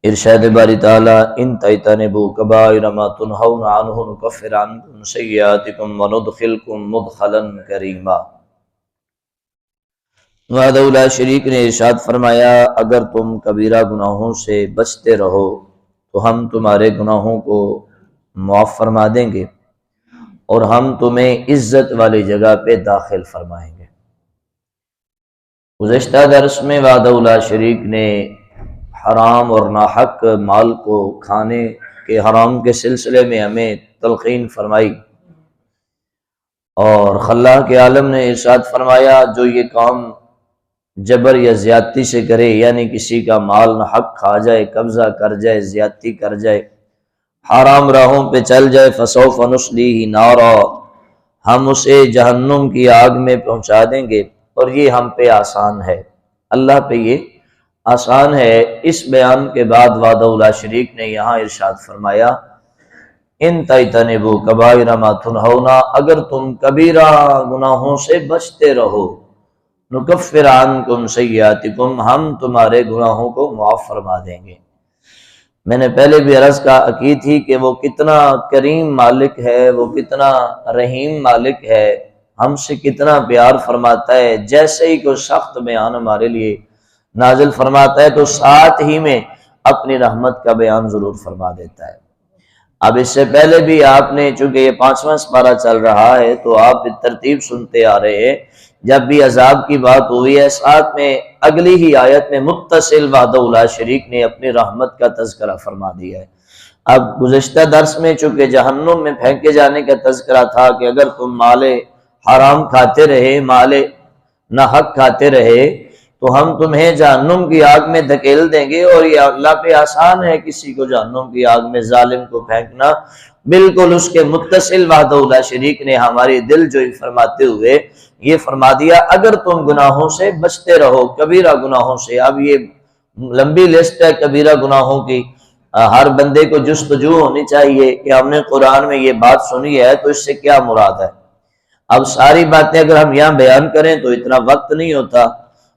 ارشاد باری تعالی ان تجتنبوا کبائر ما تنہون عنہ نکفر عنکم سیئاتکم وندخلکم مدخلا کریما۔ وحدہ لا شریک نے ارشاد فرمایا اگر تم کبیرہ گناہوں سے بچتے رہو تو ہم تمہارے گناہوں کو معاف فرما دیں گے اور ہم تمہیں عزت والی جگہ پہ داخل فرمائیں گے۔ گزشتہ درس میں وحدہ لا شریک نے حرام اور ناحق مال کو کھانے کے حرام کے سلسلے میں ہمیں تلقین فرمائی، اور خلا کے عالم نے ارشاد فرمایا جو یہ کام جبر یا زیادتی سے کرے، یعنی کسی کا مال ناحق کھا جائے، قبضہ کر جائے، زیادتی کر جائے، حرام راہوں پہ چل جائے، فسوف نصلیہ نارا، ہم اسے جہنم کی آگ میں پہنچا دیں گے، اور یہ ہم پہ آسان ہے، اللہ پہ یہ آسان ہے۔ اس بیان کے بعد وحدہ لا شریک نے یہاں ارشاد فرمایا ان تجتنبوا کبائر ما تنہون، اگر تم کبیرہ گناہوں سے بچتے رہو، نکفر عنکم سیئاتکم، ہم تمہارے گناہوں کو معاف فرما دیں گے۔ میں نے پہلے بھی عرض کی تھی کہ وہ کتنا کریم مالک ہے، وہ کتنا رحیم مالک ہے، ہم سے کتنا پیار فرماتا ہے۔ جیسے ہی کوئی سخت بیان ہمارے لیے نازل فرماتا ہے تو ساتھ ہی میں اپنی رحمت کا بیان ضرور فرما دیتا ہے۔ اب اس سے پہلے بھی آپ نے، چونکہ یہ 5واں سپارہ چل رہا ہے تو آپ ترتیب سنتے آ رہے ہیں، جب بھی عذاب کی بات ہوئی ہے ساتھ میں اگلی ہی آیت میں متصل وحدہ لا شریک نے اپنی رحمت کا تذکرہ فرما دیا ہے۔ اب گزشتہ درس میں چونکہ جہنم میں پھینکے جانے کا تذکرہ تھا کہ اگر تم مال حرام کھاتے رہے، مال ناحق کھاتے رہے تو ہم تمہیں جہنم کی آگ میں دھکیل دیں گے، اور یہ اللہ پہ آسان ہے کسی کو جہنم کی آگ میں ظالم کو پھینکنا۔ بالکل اس کے متصل وحدہ لا شریک نے ہماری دل جوئی فرماتے ہوئے یہ فرما دیا اگر تم گناہوں سے بچتے رہو، کبیرہ گناہوں سے۔ اب یہ لمبی لسٹ ہے کبیرہ گناہوں کی، ہر بندے کو جستجو ہونی چاہیے کہ ہم نے قرآن میں یہ بات سنی ہے تو اس سے کیا مراد ہے۔ اب ساری باتیں اگر ہم یہاں بیان کریں تو اتنا وقت نہیں ہوتا۔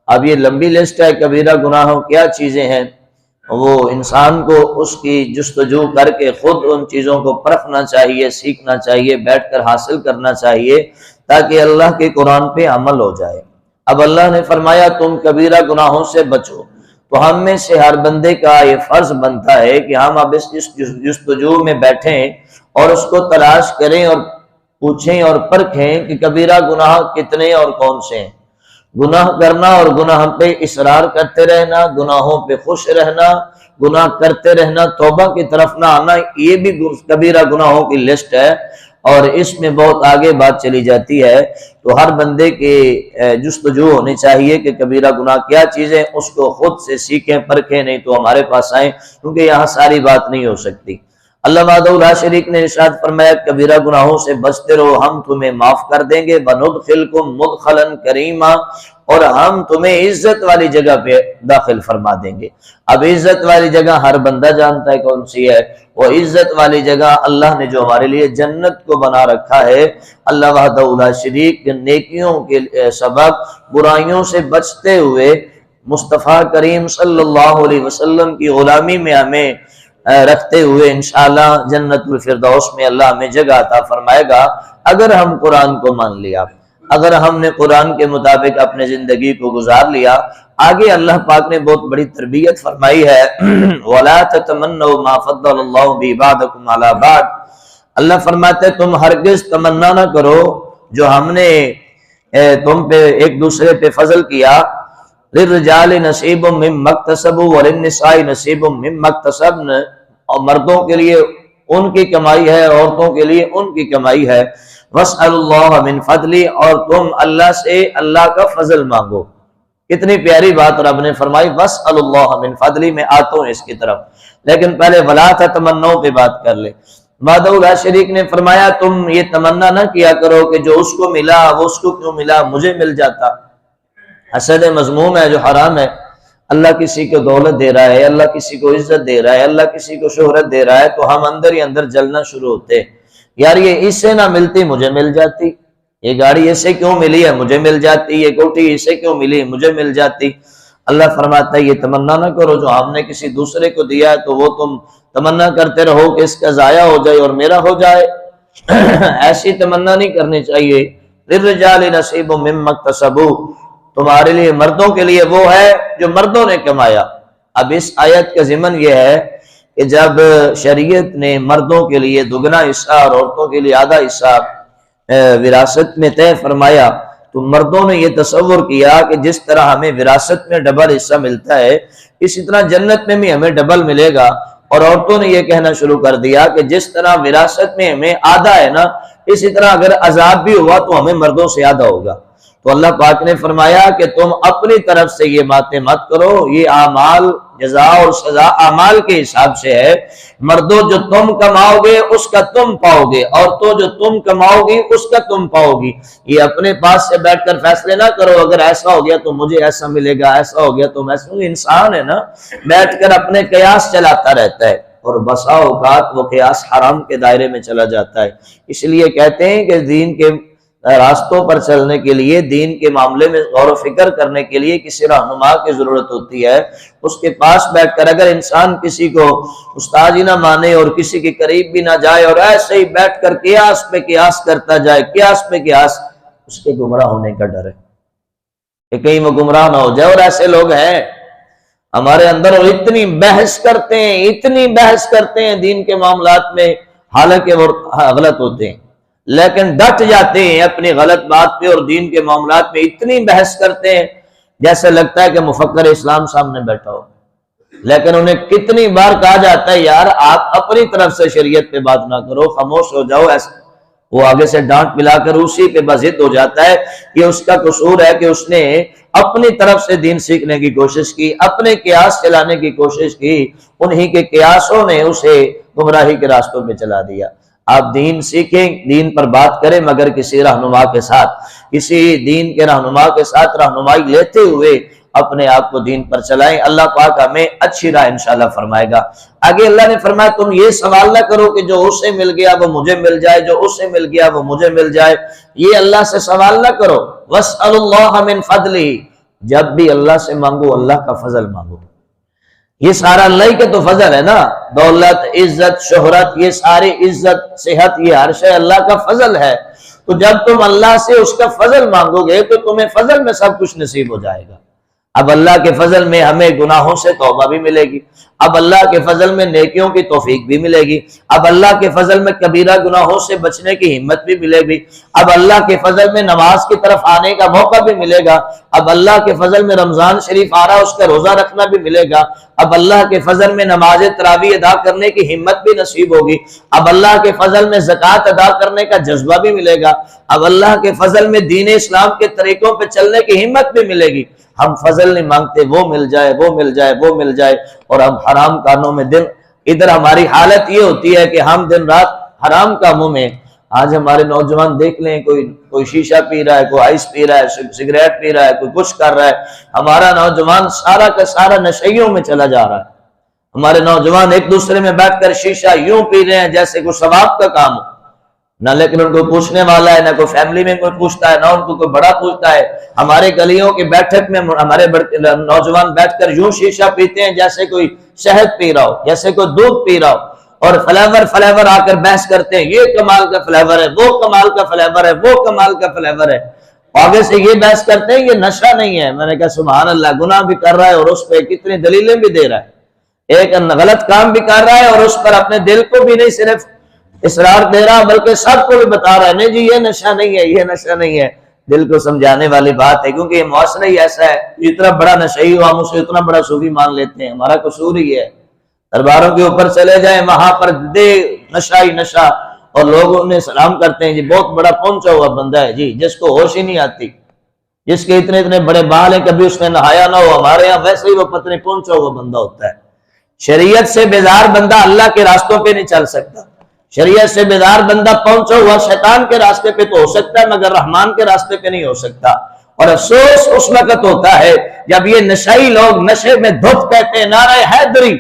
اب یہ لمبی لسٹ ہے کبیرہ گناہوں کیا چیزیں ہیں، وہ انسان کو اس کی جستجو کر کے خود ان چیزوں کو پرکھنا چاہیے، سیکھنا چاہیے، بیٹھ کر حاصل کرنا چاہیے تاکہ اللہ کے قرآن پہ عمل ہو جائے۔ اب اللہ نے فرمایا تم کبیرہ گناہوں سے بچو، تو ہم میں سے ہر بندے کا یہ فرض بنتا ہے کہ ہم اب اس جستجو میں بیٹھیں اور اس کو تلاش کریں اور پوچھیں اور پرکھیں کہ کبیرہ گناہ کتنے اور کون سے ہیں۔ گناہ کرنا اور گناہ پہ اصرار کرتے رہنا، گناہوں پہ خوش رہنا، گناہ کرتے رہنا، توبہ کی طرف نہ آنا، یہ بھی کبیرہ گناہوں کی لسٹ ہے، اور اس میں بہت آگے بات چلی جاتی ہے۔ تو ہر بندے کے جستجو ہونی چاہیے کہ کبیرہ گناہ کیا چیزیں، اس کو خود سے سیکھیں پرکھیں، نہیں تو ہمارے پاس آئیں، کیونکہ یہاں ساری بات نہیں ہو سکتی۔ اللہ وحدہ لا شریک نے ارشاد فرمایا کبیرہ گناہوں سے بچتے رہو، ہم تمہیں معاف کر دیں گے، وندخلکم مدخلا کریما، اور ہم تمہیں عزت والی جگہ پہ داخل فرما دیں گے۔ اب عزت والی جگہ ہر بندہ جانتا ہے کون سی ہے، وہ عزت والی جگہ اللہ نے جو ہمارے لیے جنت کو بنا رکھا ہے۔ اللہ وحدہ لا شریک نیکیوں کے سبب برائیوں سے بچتے ہوئے مصطفیٰ کریم صلی اللہ علیہ وسلم کی غلامی میں ہمیں رکھتے ہوئے انشاءاللہ جنت الفردوس میں اللہ ہمیں جگہ عطا فرمائے گا اگر ہم قرآن کو مان لیا، اگر ہم نے قرآن کے مطابق اپنے زندگی کو گزار لیا۔ آگے اللہ پاک نے بہت بڑی تربیت فرمائی ہے وَلَا تَتَمَنَّوْا مَا فَضَّلَ اللَّهُ بِهِ بَعْضَكُمْ عَلَى بَعْضٍ، اللہ فرماتے تم ہرگز تمنا نہ کرو جو ہم نے تم پہ ایک دوسرے پہ فضل کیا۔ لِلرِّجَالِ نَصِيبٌ مِّمَّا اكْتَسَبُوا وَلِلنِّسَاءِ نَصِيبٌ مِّمَّا اكْتَسَبْنَ، اور مردوں کے لیے ان کی کمائی ہے، عورتوں کے لیے ان کی کمائی ہے۔ وَاسْأَلُوا اللَّهَ مِنْ فَضْلِهِ، اور تم اللہ سے اللہ کا فضل مانگو۔ کتنی پیاری بات رب نے فرمائی، وَاسْأَلُوا اللَّهَ مِنْ فَضْلِهِ، میں آتا ہوں اس کی طرف، لیکن پہلے وَلَا تَتَمَنَّوْا پہ بات کر لے۔ وحدہ لا شریک نے فرمایا تم یہ تمنا نہ کیا کرو کہ جو اس کو ملا وہ اس کو کیوں ملا، مجھے مل جاتا۔ حسد مذموم ہے جو حرام ہے۔ اللہ کسی کو دولت دے رہا ہے، اللہ کسی کو عزت دے رہا ہے، اللہ کسی کو شہرت دے رہا ہے تو ہم اندر ہی اندر جلنا شروع ہوتے، یار یہ اس سے نہ ملتی مجھے مل جاتی، یہ گاڑی اسے کیوں ملی ہے مجھے مل جاتی، یہ کوٹھی اسے کیوں ملی مجھے مل جاتی۔ اللہ فرماتا ہے یہ تمنا نہ کرو جو ہم نے کسی دوسرے کو دیا ہے تو وہ تم تمنا کرتے رہو کہ اس کا ضائع ہو جائے اور میرا ہو جائے۔ ایسی تمنا نہیں کرنی چاہیے۔ للرجال نصیب مما اکتسبوا، تمہارے لیے مردوں کے لیے وہ ہے جو مردوں نے کمایا۔ اب اس آیت کا ضمن یہ ہے کہ جب شریعت نے مردوں کے لیے دگنا حصہ اور عورتوں کے لیے آدھا حصہ وراثت میں طے فرمایا تو مردوں نے یہ تصور کیا کہ جس طرح ہمیں وراثت میں ڈبل حصہ ملتا ہے اسی طرح جنت میں بھی ہمیں ڈبل ملے گا، اور عورتوں نے یہ کہنا شروع کر دیا کہ جس طرح وراثت میں ہمیں آدھا ہے نا اسی طرح اگر عذاب بھی ہوا تو ہمیں مردوں سے آدھا ہوگا۔ تو اللہ پاک نے فرمایا کہ تم اپنی طرف سے یہ باتیں مت کرو، یہ اعمال جزا اور سزا اعمال کے حساب سے ہے۔ مردوں جو تم کماؤ گے اس کا تم پاؤ گے، عورتوں جو تم کماؤ گی اس کا تم پاؤ گی۔ یہ اپنے پاس سے بیٹھ کر فیصلے نہ کرو اگر ایسا ہو گیا تو مجھے ایسا ملے گا، ایسا ہو گیا تو میں انسان ہے نا، بیٹھ کر اپنے قیاس چلاتا رہتا ہے اور بسا اوقات وہ قیاس حرام کے دائرے میں چلا جاتا ہے۔ اس لیے کہتے ہیں کہ دین کے راستوں پر چلنے کے لیے، دین کے معاملے میں غور و فکر کرنے کے لیے کسی رہنما کی ضرورت ہوتی ہے۔ اس کے پاس بیٹھ کر اگر انسان کسی کو استاد ہی نہ مانے اور کسی کے قریب بھی نہ جائے اور ایسے ہی بیٹھ کر قیاس پہ قیاس کرتا جائے، قیاس پہ قیاس، اس کے گمراہ ہونے کا ڈر ہے کہ کہیں وہ گمراہ نہ ہو جائے۔ اور ایسے لوگ ہیں ہمارے اندر اور اتنی بحث کرتے ہیں دین کے معاملات میں، حالانکہ وہ غلط ہوتے ہیں لیکن ڈٹ جاتے ہیں اپنی غلط بات پہ، اور دین کے معاملات میں اتنی بحث کرتے ہیں جیسے لگتا ہے کہ مفکر اسلام سامنے بیٹھا ہو، لیکن انہیں کتنی بار کہا جاتا ہے یار آپ اپنی طرف سے شریعت پہ بات نہ کرو، خاموش ہو جاؤ۔ ایسا وہ آگے سے ڈانٹ ملا کر اسی پہ بضد ہو جاتا ہے۔ یہ اس کا قصور ہے کہ اس نے اپنی طرف سے دین سیکھنے کی کوشش کی، اپنے قیاس چلانے کی کوشش کی، انہی کے قیاسوں نے اسے گمراہی کے راستوں پہ چلا دیا۔ آپ دین سیکھیں، دین پر بات کریں مگر کسی رہنما کے ساتھ، کسی دین کے رہنما کے ساتھ رہنمائی لیتے ہوئے اپنے آپ کو دین پر چلائیں۔ اللہ پاک ہمیں اچھی راہ انشاءاللہ فرمائے گا۔ آگے اللہ نے فرمایا تم یہ سوال نہ کرو کہ جو اسے مل گیا وہ مجھے مل جائے، جو اسے مل گیا وہ مجھے مل جائے، یہ اللہ سے سوال نہ کرو۔ وَاسْأَلُوا اللَّهَ مِنْ فَضْلِهِ، جب بھی اللہ سے مانگو اللہ کا فضل مانگو۔ یہ سارا اللہ ہی کے تو فضل ہے نا، دولت، عزت، شہرت، یہ ساری عزت، صحت، یہ ہر شے اللہ کا فضل ہے۔ تو جب تم اللہ سے اس کا فضل مانگو گے تو تمہیں فضل میں سب کچھ نصیب ہو جائے گا۔ اب اللہ کے فضل میں ہمیں گناہوں سے توبہ بھی ملے گی، اب اللہ کے فضل میں نیکیوں کی توفیق بھی ملے گی، اب اللہ کے فضل میں کبیرہ گناہوں سے بچنے کی ہمت بھی ملے گی، اب اللہ کے فضل میں نماز کی طرف آنے کا موقع بھی ملے گا، اب اللہ کے فضل میں رمضان شریف آ رہا اس کا روزہ رکھنا بھی ملے گا، اب اللہ کے فضل میں نماز تراویح ادا کرنے کی ہمت بھی نصیب ہوگی، اب اللہ کے فضل میں زکوٰۃ ادا کرنے کا جذبہ بھی ملے گا، اب اللہ کے فضل میں دین اسلام کے طریقوں پہ چلنے کی ہمت بھی ملے گی۔ ہم فضل نہیں مانگتے، وہ مل جائے، وہ مل جائے، وہ مل جائے، اور ہم حرام کاموں میں دن ادھر ہماری حالت یہ ہوتی ہے کہ ہم دن رات حرام کاموں میں۔ آج ہمارے نوجوان دیکھ لیں، کوئی شیشہ پی رہا ہے، کوئی آئس پی رہا ہے، سگریٹ پی رہا ہے، کوئی کچھ کر رہا ہے۔ ہمارا نوجوان سارا کا سارا نشیوں میں چلا جا رہا ہے۔ ہمارے نوجوان ایک دوسرے میں بیٹھ کر شیشہ یوں پی رہے ہیں جیسے کوئی ثواب کا کام ہو، نہ لیکن ان کو پوچھنے والا ہے، نہ کوئی فیملی میں کوئی پوچھتا ہے، نہ ان کو کوئی بڑا پوچھتا ہے۔ ہمارے گلیوں کی بیٹھک میں ہمارے نوجوان بیٹھ کر یوں شیشہ پیتے ہیں جیسے کوئی شہد پی رہا ہو، جیسے کوئی دودھ پی رہا ہو، اور فلیور آ کر بحث کرتے ہیں، یہ کمال کا فلیور ہے، وہ کمال کا فلیور ہے، وہ کمال کا فلیور ہے، آگے سے یہ بحث کرتے ہیں یہ نشہ نہیں ہے۔ میں نے کہا سبحان اللہ، گناہ بھی کر رہا ہے اور اس پہ کتنی دلیلیں بھی دے رہا ہے، ایک غلط کام بھی کر رہا ہے اور اس پر اپنے دل کو بھی نہیں صرف اصرار دے رہا بلکہ سب کو بھی بتا رہا ہے نہیں جی یہ نشہ نہیں ہے، یہ نشہ نہیں ہے۔ دل کو سمجھانے والی بات ہے، کیونکہ یہ معاشرہ ہی ایسا ہے، اتنا بڑا نشئی ہو ہم اسے اتنا بڑا صوفی مان لیتے ہیں، ہمارا قصور ہی ہے۔ درباروں کے اوپر چلے جائیں، وہاں پر دے نشہ ہی نشہ، اور لوگ انہیں سلام کرتے ہیں، جی بہت بڑا پہنچا ہوا بندہ ہے جی، جس کو ہوش ہی نہیں آتی، جس کے اتنے بڑے بال ہیں، کبھی اس نے نہایا نہ ہو، ہمارے یہاں ویسے ہی وہ پتنے پہنچا ہوا بندہ ہوتا ہے۔ شریعت سے بیزار بندہ اللہ کے راستوں پہ نہیں چل سکتا، شریعت سے بیزار بندہ پہنچا ہوا شیطان کے راستے پہ تو ہو سکتا ہے مگر رحمان کے راستے پہ نہیں ہو سکتا۔ اور افسوس اس وقت ہوتا ہے جب یہ نشئی لوگ نشے میں دھت کہتے ہیں، نعرہ حیدری،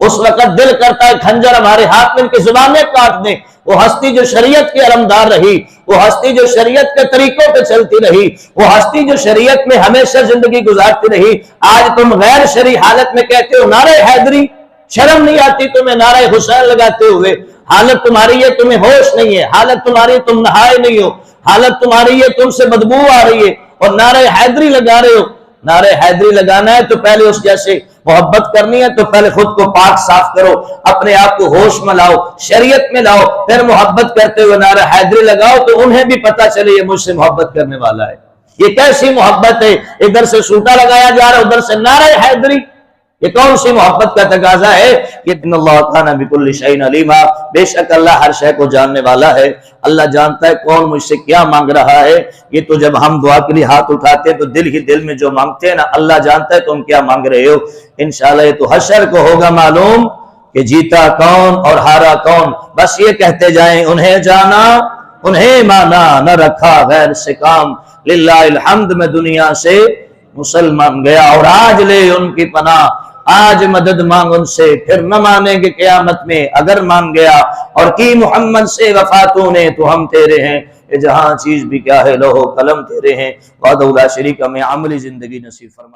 اس وقت دل کرتا ہے کھنجر ہمارے ہاتھ میں ان کی زبانیں کاٹ دیں۔ وہ ہستی جو شریعت کی علمدار رہی، وہ ہستی جو شریعت کے طریقوں پہ چلتی رہی، وہ ہستی جو شریعت میں ہمیشہ زندگی گزارتی رہی، آج تم غیر شرعی حالت میں کہتے ہو نعرہ حیدری، شرم نہیں آتی تمہیں نعرہ حسین لگاتے ہوئے؟ حالت تمہاری یہ تمہیں ہوش نہیں ہے، حالت تمہاری تم نہائے نہیں ہو، حالت تمہاری یہ تم سے بدبو آ رہی ہے اور نعرہ حیدری لگا رہے ہو۔ نعرہ حیدری لگانا ہے تو پہلے اس جیسے محبت کرنی ہے تو پہلے خود کو پاک صاف کرو، اپنے آپ کو ہوش میں لاؤ، شریعت میں لاؤ، پھر محبت کرتے ہوئے نعرہ حیدری لگاؤ تو انہیں بھی پتا چلے یہ مجھ سے محبت کرنے والا ہے۔ یہ کیسی محبت ہے؟ ادھر سے سوٹا لگایا جا رہا ہے، ادھر سے نعرہ حیدری۔ یہ کون سی محبت کا تقاضا ہے؟ کہ ان اللہ کان بکل شیء علیما، بے شک اللہ ہر شے کو جاننے والا ہے۔ اللہ جانتا ہے کون مجھ سے کیا مانگ رہا ہے۔ یہ تو جب ہم دعا کے لیے ہاتھ اٹھاتے ہیں تو دل ہی دل میں جو مانگتے ہیں نا، اللہ جانتا ہے تم کیا مانگ رہے ہو۔ انشاءاللہ یہ تو حشر کو ہوگا معلوم کہ جیتا کون اور ہارا کون، بس یہ کہتے جائیں انہیں جانا انہیں مانا، نہ رکھا غیر سے کام، للہ الحمد میں دنیا سے مسلمان گیا۔ اور آج لے ان کی پناہ، آج مدد مانگ ان سے، پھر نہ مانیں گے قیامت میں اگر مان گیا۔ اور کی محمد سے وفاتوں نے تو ہم تیرے ہیں، یہ جہاں چیز بھی کیا ہے لوح و قلم تیرے ہیں۔ وحدہ لا شریک ہمیں عملی زندگی نصیب فرمائے۔